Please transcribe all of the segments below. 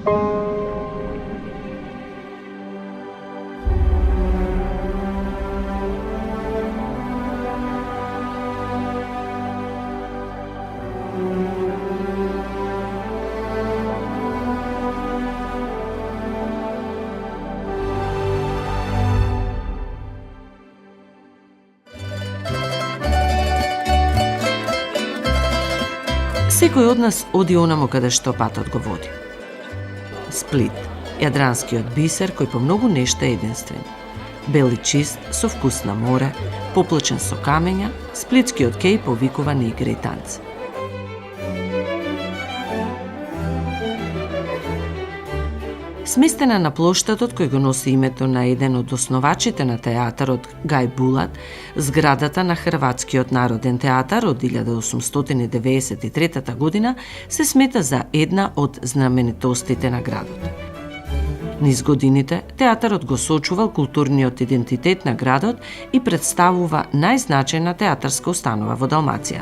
Секој од нас оди онамо каде што патот го води. Сплит, јадранскиот бисер кој по многу нешта е единствен. Бел и чист, со вкус на море, поплачен со камења, сплитскиот кеј повикува на игри и танци. Сместена на плоштадот кој го носи името на еден од основачите на театарот Гај Булат, зградата на Хрватскиот народен театар од 1893 година се смета за една од знаменитостите на градот. Низ годините, театарот го сочувал културниот идентитет на градот и представува најзначајна театарска установа во Далмација.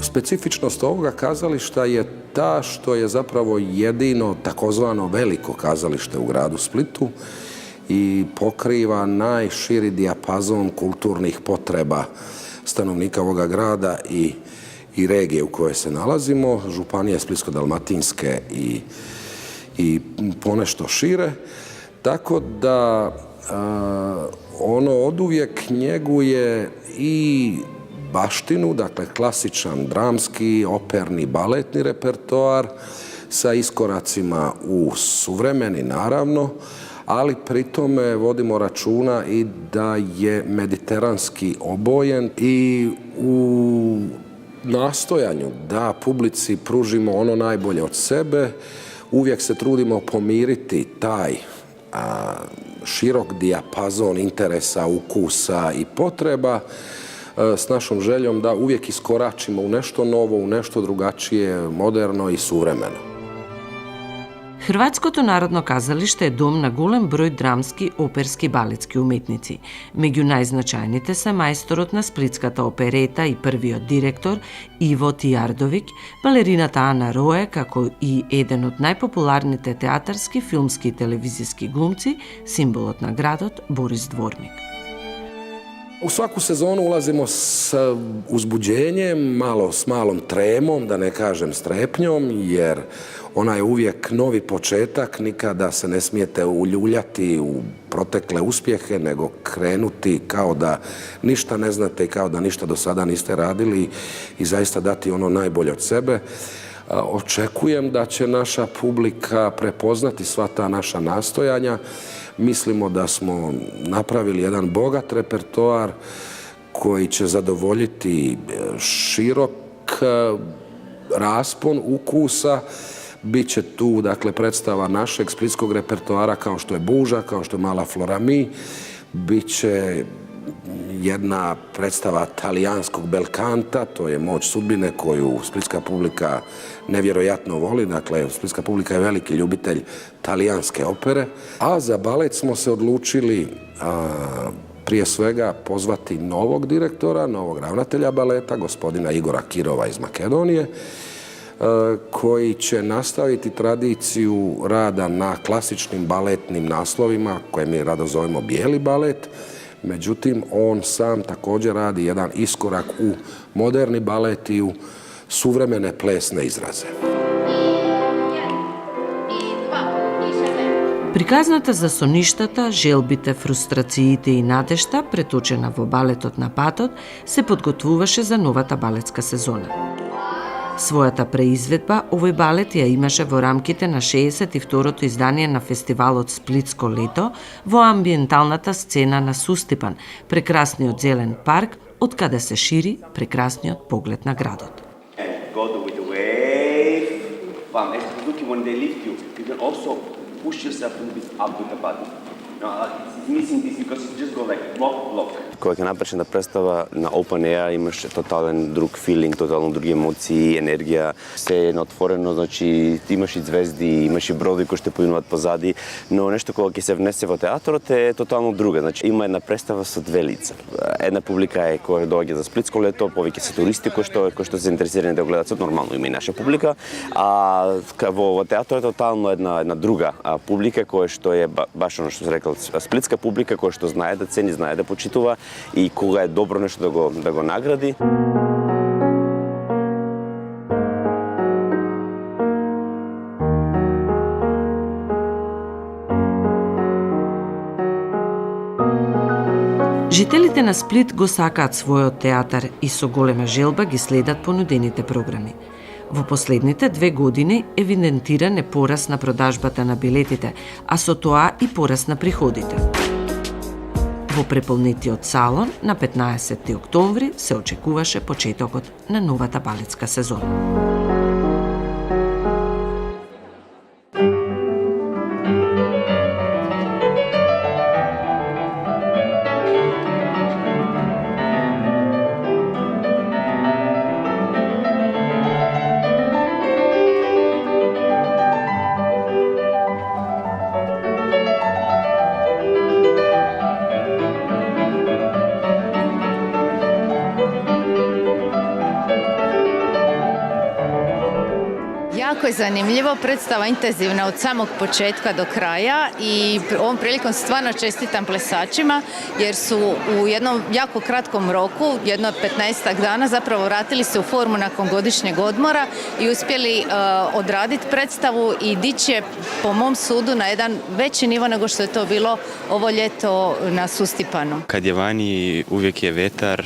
Specifičnost ovoga kazališta je ta što je zapravo jedino takozvano veliko kazalište u gradu Splitu i pokriva najširi dijapazon kulturnih potreba stanovnika ovoga grada i regije u kojoj se nalazimo, županije Splitsko-dalmatinske i ponešto šire. Tako da ono oduvijek njeguje i baštinu, dakle klasičan dramski, operni, baletni repertoar sa iskoracima u suvremeni naravno, ali pri tome vodimo računa i da je mediteranski obojen i u nastojanju da publici pružimo ono najbolje od sebe, uvijek se trudimo pomiriti taj širok dijapazon interesa, ukusa i potreba s našom željom da uvijek iskoračimo u nešto novo, u nešto drugačije, moderno i suvremeno. Хрватското народно казалиште е дом на голем број драмски, оперски, балетски уметници. Меѓу најзначајните се мајсторот на сплитската оперета и првиот директор Иво Тијардовиќ, балерината Ана Рое, како и еден од најпопуларните театарски, филмски и телевизиски глумци, символот на градот Борис Двормик. U svaku sezonu ulazimo s uzbuđenjem, s malom tremom, da ne kažem strepnjom, jer ona je uvijek novi početak, nikada se ne smijete uljuljati u protekle uspjehe, nego krenuti kao da ništa ne znate i kao da ništa do sada niste radili i zaista dati ono najbolje od sebe. Očekujem da će naša publika prepoznati sva ta naša nastojanja. Mislimo da smo napravili jedan bogat repertoar koji će zadovoljiti širok raspon ukusa. Biće tu, dakle, predstava našeg splitskog repertoara kao što je Buža, kao što je Mala Florami. Biće jedna predstava talijanskog belkanta, to je Moć sudbine koju splitska publika nevjerojatno voli. Dakle, splitska publika je veliki ljubitelj talijanske opere. A za balet smo se odlučili prije svega pozvati novog direktora, novog ravnatelja baleta, gospodina Igora Kirova iz Makedonije, koji će nastaviti tradiciju rada na klasičnim baletnim naslovima, koje mi rado zovemo bijeli balet. Međutim, on sam također radi jedan iskorak u moderni balet i u suvremene plesne izraze. Приказната за соништата, желбите, фрустрациите и надежта, преточена во балетот на патот, се подготвуваше за новата балетска сезона. Својата преизведба овој балет ја имаше во рамките на 62-то издание на фестивалот Сплитско лето во амбиенталната сцена на Сустипан, прекрасниот зелен парк, од каде се шири прекрасниот поглед на градот. Push yourself a little bit up with the body. Missing this because you just go like block. Когато е направена представа на Open Air, имаш тотален друг филинг, тотално други емоции, енергия. Все е отворено, значи имаш и звезди, имаш и броди кои ще поинуват позади, но нещо кога ќе се внесе во театрот е тотално друга. Значи има една представа со две лица. Една публика е која доаѓа за Сплитско лето, повеќе се туристи кои што се заинтересирани да го гледат, нормално има и наша публика, а во театрот е тотално една друга публика која што е баш оно што се рекол, сплитска публика која што знае да цени, знае да почитува и кога е добро нешто да го награди. Жителите на Сплит го сакаат својот театар и со голема желба ги следат понудените програми. Во последните 2 години евидентиран е пораст на продажбата на билетите, а со тоа и пораст на приходите. Во преполнетиот салон на 15 октомври се очекуваше почетокот на новата балетска сезона. Jako je zanimljivo, predstava intenzivna od samog početka do kraja i ovom prilikom stvarno čestitam plesačima jer su u jednom jako kratkom roku, jedno 15 dana zapravo vratili se u formu nakon godišnjeg odmora i uspjeli odraditi predstavu i dići je po mom sudu na jedan veći nivo nego što je to bilo ovo ljeto na Sustipanu. Kad je vani uvijek je vetar,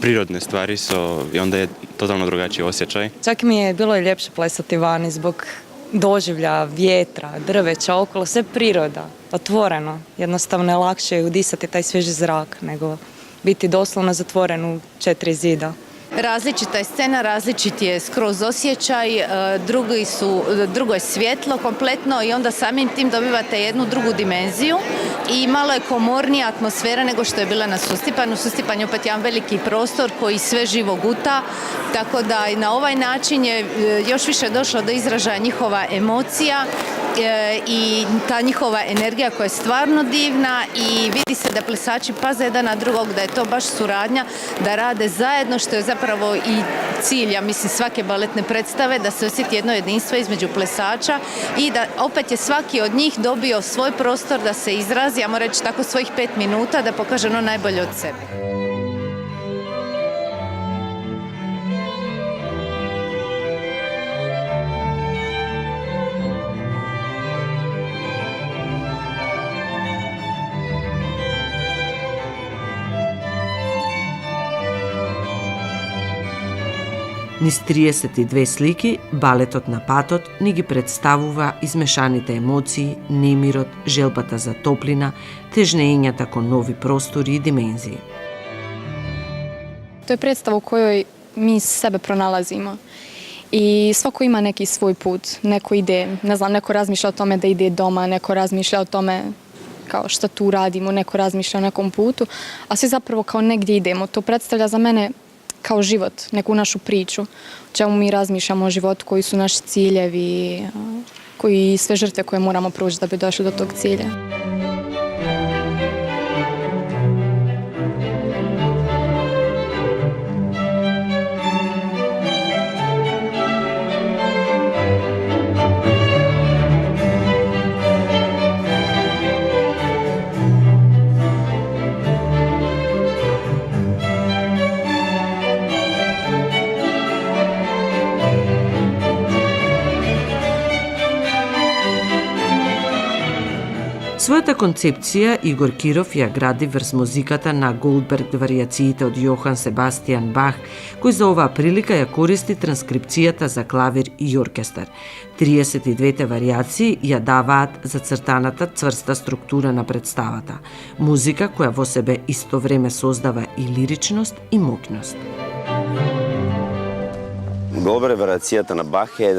prirodne stvari su i onda je totalno drugačiji osjećaj. Čak mi je bilo i ljepše plesati vani zbog doživlja, vjetra, drveća okolo, sve priroda, otvoreno. Jednostavno je lakše udisati taj svježi zrak nego biti doslovno zatvoren u 4 zida. Različita je scena, različit je skroz osjećaj, drugo je svjetlo kompletno i onda samim tim dobivate jednu drugu dimenziju i malo je komornija atmosfera nego što je bila na Sustipanu. Sustipan je opet jedan veliki prostor koji sve živo guta, tako da i na ovaj način je još više došlo do izražaja njihova emocija i ta njihova energija koja je stvarno divna i vidi se da plesači paze jedan na drugog, da je to baš suradnja, da rade zajedno, što je zapravo i cilj, ja mislim, svake baletne predstave, da se osjeti jedno jedinstvo između plesača i da opet je svaki od njih dobio svoj prostor da se izrazi, ja moram reći tako svojih 5 minuta, da pokaže ono najbolje od sebe. Низ 32 слики, балетот на патот ни ги представува измешаните емоции, немирот, желбата за топлина, тежнењата кон нови простори и димензии. To je predstava u kojoj mi sebe pronalazimo i svako ima neki svoj put, neko ide, ne znam, neko razmišlja o tome da ide doma, neko razmišlja o tome kao šta tu radimo, neko razmišlja o nekom putu, a svi zapravo kao negdje idemo. To predstavlja za mene kao život, neku našu priču, o čemu mi razmišljamo o životu, koji su naši ciljevi, koji sve žrtve koje moramo proći da bi došli do tog cilja. Својата концепција Игор Киров ја гради врз музиката на Голдберг варијациите од Јохан Себастијан Бах, кој за оваа прилика ја користи транскрипцијата за клавир и оркестар. 32 варијации ја даваат зацртаната цврста структура на представата. Музика која во себе исто време создава и лиричност и моќност. Голубер вариацијата на Бах е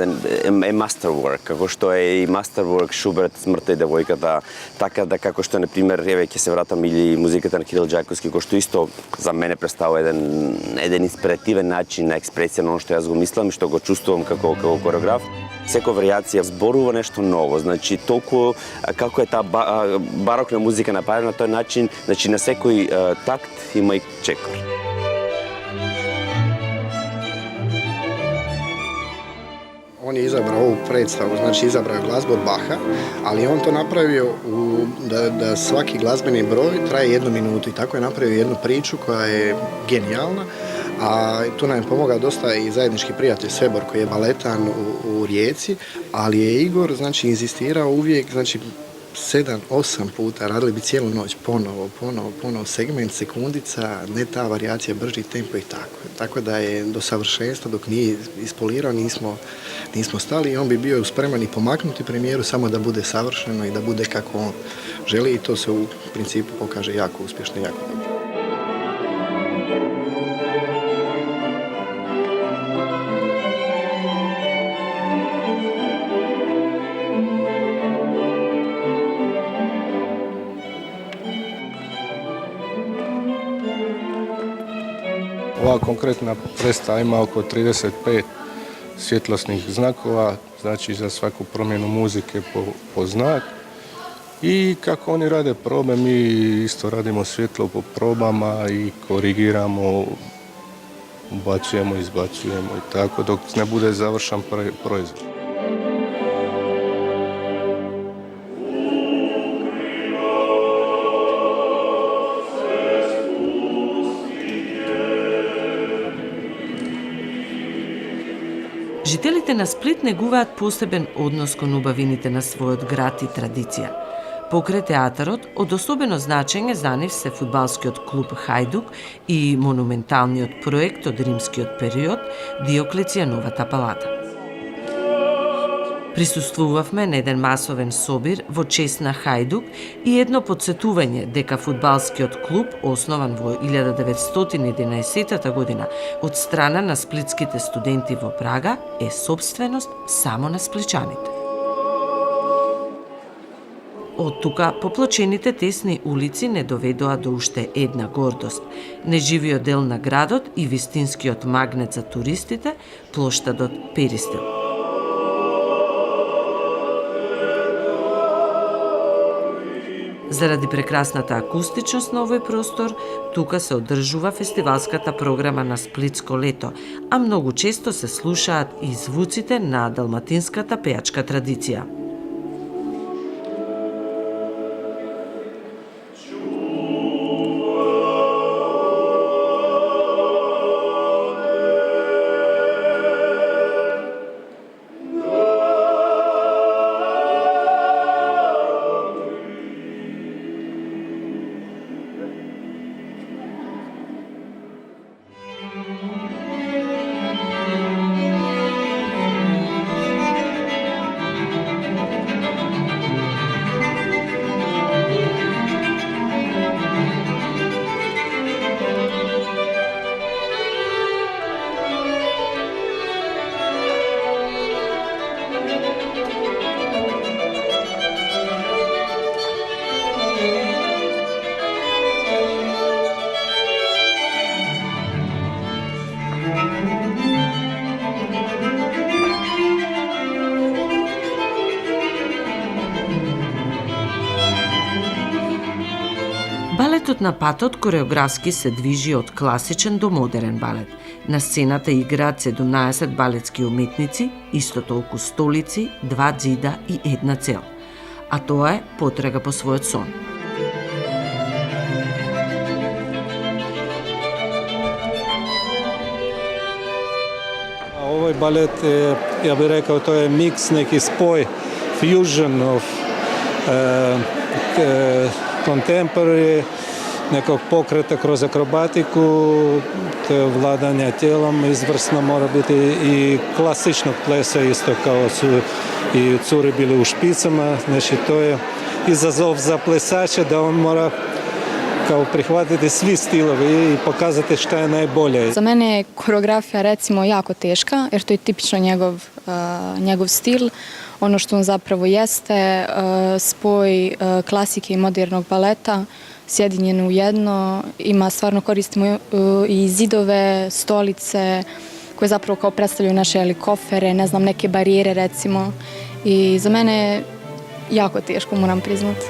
masterwork, како што е и masterwork Шуберт, Смртта и девојката, така да како што, например, еве ќе се вратам или музиката на Кирил Џаковски, кој што исто за мене представува еден инспиративен начин на експресија на оно што јас го мислам и што го чувствувам како кореограф. Секоја вариација зборува нешто ново, значи толку како е таа барокна музика направена на тој начин, значи на секој такт има и чекор. On je izabrao ovu predstavu, znači izabrao je glazbu od Baha, ali on to napravio da svaki glazbeni broj traje 1 minutu i tako je napravio jednu priču koja je genijalna, a tu nam je pomogao dosta i zajednički prijatelj Sebor koji je baletan u Rijeci, ali je Igor znači inzistirao uvijek, znači 7-8 puta, radili bi cijelu noć, ponovo, segment, sekundica, ne ta varijacija, brži tempo i tako. Tako da je do savršenstva, dok nije ispolirao, nismo stali i on bi bio spreman i pomaknuti premijeru samo da bude savršeno i da bude kako on želi i to se u principu pokaže jako uspješno i jako dobro. Ova konkretna predstava ima oko 35 svjetlosnih znakova, znači za svaku promjenu muzike po znak. I kako oni rade probe, mi isto radimo svjetlo po probama i korigiramo, ubacujemo, izbacujemo i tako dok ne bude završen proizvod. Жителите на Сплит негуваат посебен однос кон убавините на својот град и традиција. Покрај театарот, од особено значење за нив се фудбалскиот клуб Хајдук и монументалниот проект од римскиот период Диоклецијановата палата. Присуствувавме на еден масовен собир во чест на Хајдук и едно подсетување дека фудбалскиот клуб, основан во 1911 година од страна на сплитските студенти во Прага, е собственост само на спличаните. Од тука поплочените тесни улици не доведоа до уште една гордост – неживиот дел на градот и вистинскиот магнет за туристите, плоштадот Перистил. Заради прекрасната акустичност на овој простор, тука се одржува фестивалската програма на Сплитско лето, а многу често се слушаат и звуците на далматинската пејачка традиција. Балетот на патот кореографски се движи од класичен до модерен балет. На сцената играат 17 балетски уметници, исто толку столици, 2 ѕида и една цел. А тоа е потрага по својот сон. Овој балет е, ја би рекao, тоа е микс, неки спој, fusion of contemporary, nekog pokreta kroz akrobatiku, vladanja tijelom izvrsno mora biti i klasičnog plesa, isto kao su i curi bili u špicama. Znači to je izazov za plesača da on mora kao prihvatiti svi stilovi i pokazati šta je najbolje. Za mene je koreografija recimo jako teška jer to je tipično njegov stil. Ono što on zapravo jeste, spoj klasike i modernog baleta, sjedinjeno u jedno. Koristimo i zidove, stolice koje zapravo kao predstavljaju naše kofere, ne znam, neke barijere recimo. I za mene je jako teško, moram priznati.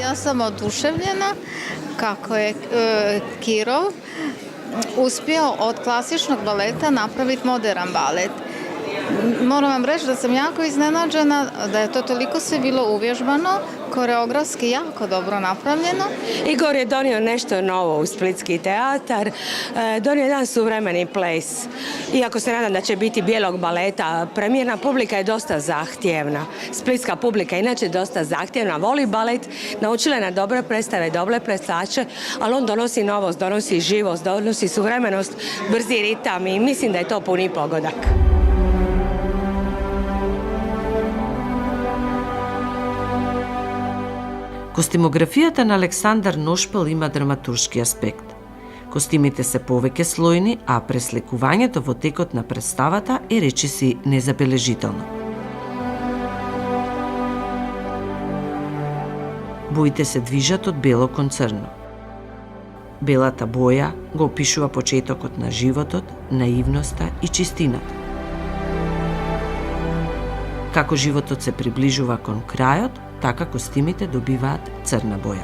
Ja sam oduševljena kako je Kirov uspio od klasičnog baleta napraviti modern balet. Moram vam reći da sam jako iznenađena da je to toliko sve bilo uvježbano, koreografski jako dobro napravljeno. Igor je donio nešto novo u Splitski teatar, donio jedan suvremeni ples. Iako se nadam da će biti bijelog baleta, premijerna publika je dosta zahtjevna. Splitska publika je inače dosta zahtjevna, voli balet, naučila je na dobre predstave, dobre plesače, ali on donosi novost, donosi živost, donosi suvremenost, brzi ritam i mislim da je to puni pogodak. Костимографијата на Александар Ношпел има драматуршки аспект. Костимите се повеќе слојни, а пресликувањето во текот на представата е речиси незабележително. Боите се движат од бело кон црно. Белата боја го опишува почетокот на животот, наивноста и чистината. Како животот се приближува кон крајот, така костимите добиваат црна боја.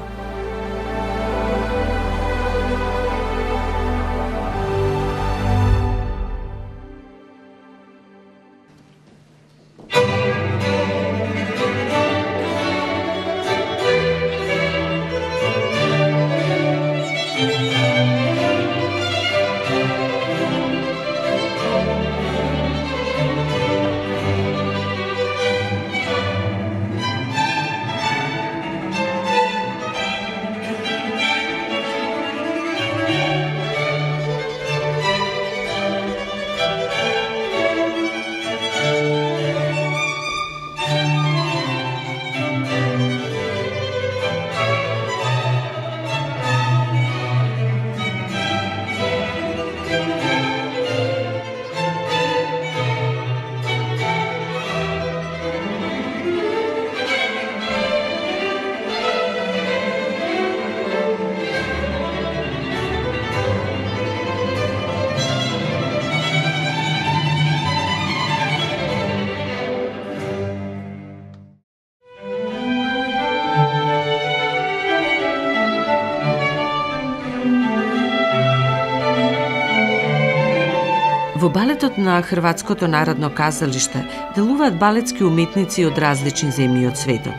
Во балетот на Хрватското народно казалиште делуваат балетски уметници од различни земји од светот.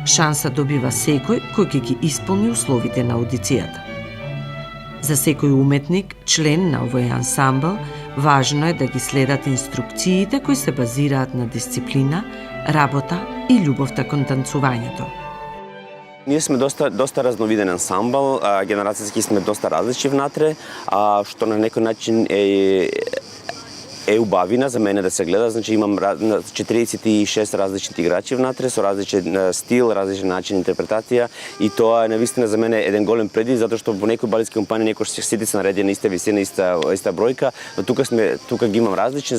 Шанса добива секој кој ќе ги исполни условите на аудицијата. За секој уметник, член на овој ансамбл, важно е да ги следат инструкциите кои се базираат на дисциплина, работа и љубовта кон танцувањето. Ние сме доста разновиден ансамбл, генерацијски сме доста различни внатре, што на некој начин eubavina za mene da se gleda, znači imam 46 različitih igrači внатре, со различен стил, различен начин интерпретација и тоа е навистина за мене еден голем предив, затоа што во некои балетски компании некош сите се наредени на иста висина, иста бројка, но тука ги имам различни,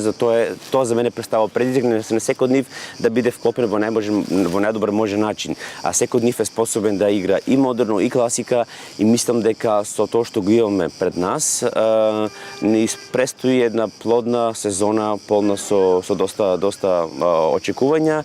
тоа за мене представува предизвик на секој од нив да биде вклопен во најдобар можен начин. А секој од нив е способен да игра и модерно и класика и мислам дека со тоа што го имаме пред нас ни престои една плодна сезона полна со доста очекувања.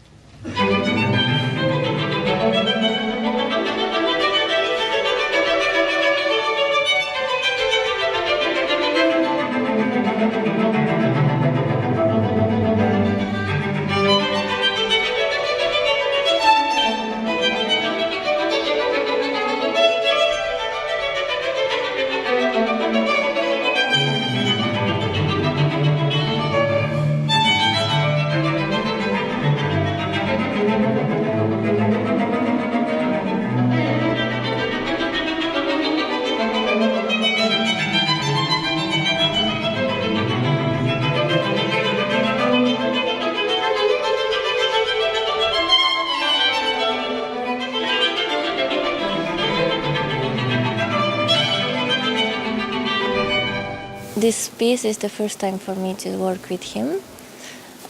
This piece is the first time for me to work with him,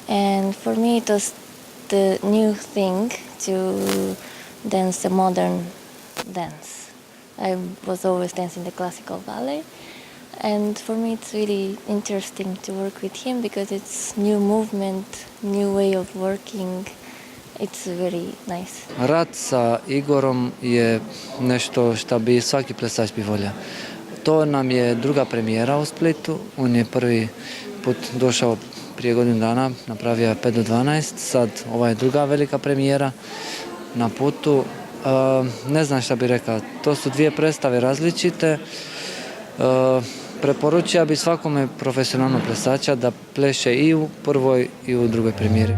and for me it was the new thing to dance the modern dance. I was always dancing the classical ballet, and for me it's really interesting to work with him because it's new movement, new way of working. It's very nice. Rad sa Igorom je nešto što bi svaki plesač bi volio. To nam je druga premijera u Splitu. On je prvi put došao prije godinu dana, napravio je 5 do 12. Sad ova je druga velika premijera na putu. Ne znam šta bih rekao. To su dvije predstave različite. Preporučio bi svakome profesionalnog plesača da pleše i u prvoj i u drugoj premijeri.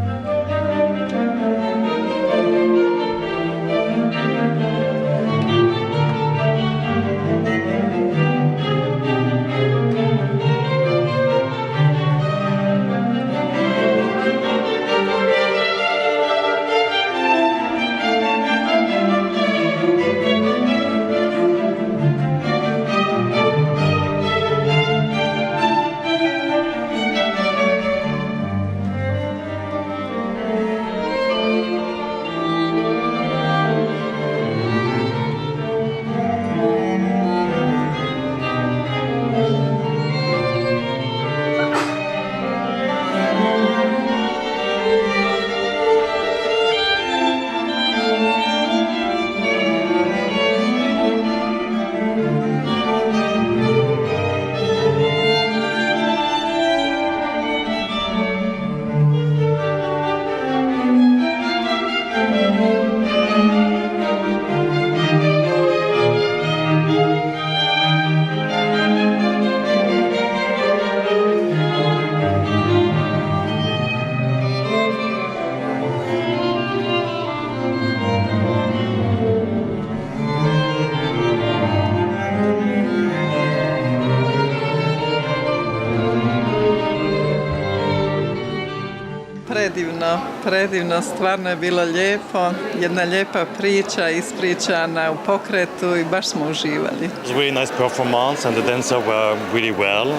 Predivno, stvarno je bilo lijepo, jedna lijepa priča ispričana u pokretu i baš smo uživali. It was a really nice performance and the dancers were really well.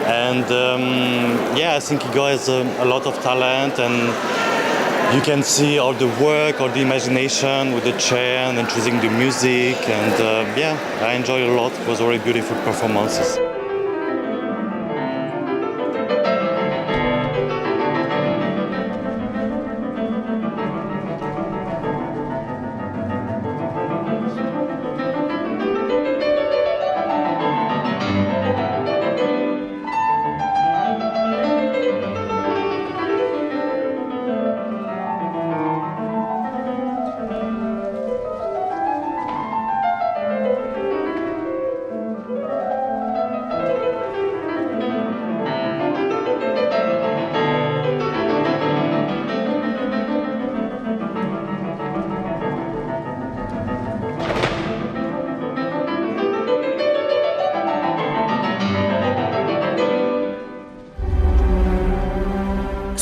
And I think Igor has a lot of talent and you can see all the work, all the imagination with the chair and then choosing the music. And I enjoyed a lot. It was very beautiful performances.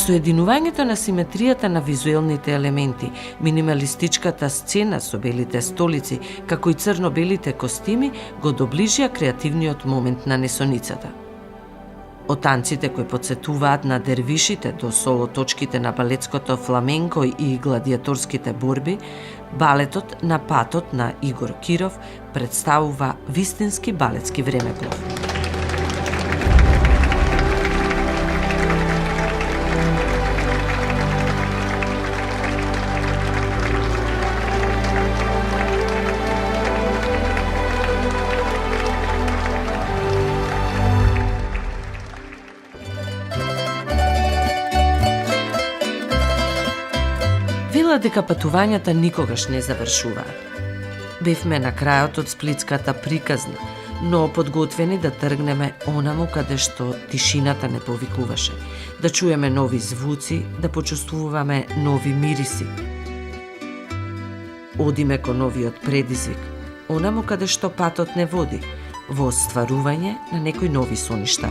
Соединувањето на симетријата на визуелните елементи, минималистичката сцена со белите столици, како и црно-белите костими, го доближија креативниот момент на несоницата. Од танците кои подсетуваат на дервишите до соло точките на балетското фламенко и гладиаторските борби, балетот на патот на Игор Киров представува вистински балетски времеплов. Вела дека патувањата никогаш не завршуваат. Бевме на крајот од сплитската приказна, но подготвени да тргнеме онаму каде што тишината не повикуваше, да чуеме нови звуци, да почувствуваме нови мириси. Одиме кон новиот предизвик, онаму каде што патот не води, во остварување на некои нови соништа.